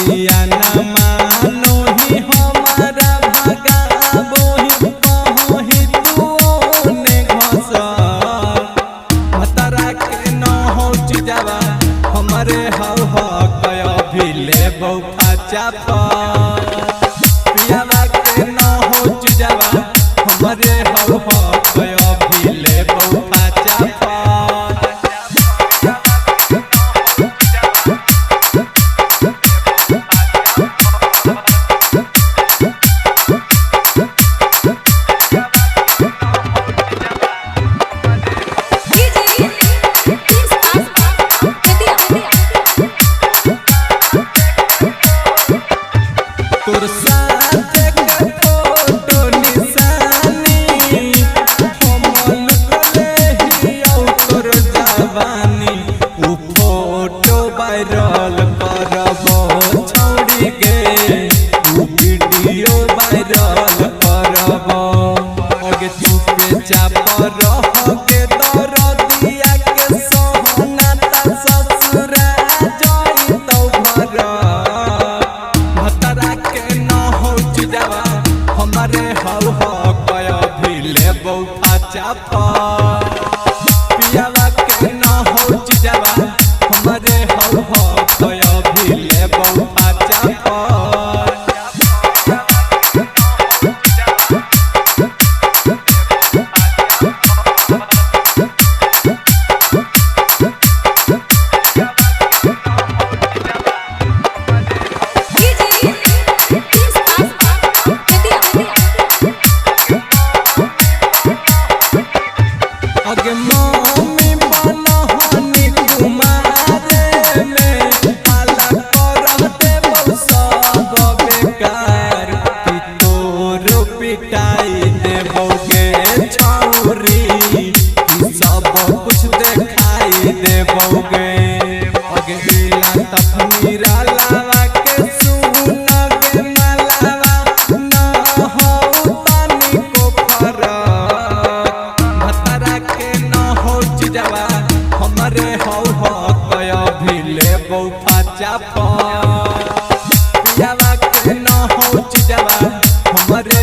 बतिया न मानो ही हमारा भगाबो ही कहो ही तू ने घसा भतरा के न हो जावा हमारे हव हो कया भी ले बौखा चापा पियावा के न हो जावा हमारे हव हो कया भी ले बौखा चापा तोर साथ के फोटो निशानी हम लुकले ही औ तोर जवानी उ फोटो वायरल करबो छोड़ी के उ वीडियो वायरल करबो अगे चुपे चाप रह के दर दिया के सोहना ता ससुरा जाई तो घर भतरा के न हो जावा हमारे हव हो कया भी ले बौखा चापा पियावा के न हो जावा हमारे हव हो कया भी ले बौखा चापा अगे मम्मी बनहनी कुमारे में पाला करते सब बेकार कि तोरो पिटाई देबोगे छौरी कि सब कुछ देखाई देबोगे अगे इला तफनीरा लावा के सुनगे मलावा न हो तनी को फरक भतरा के न हो जावा हमारे हव हो कया भी ले बौखा चापा पियावा के न हो जावा हमारे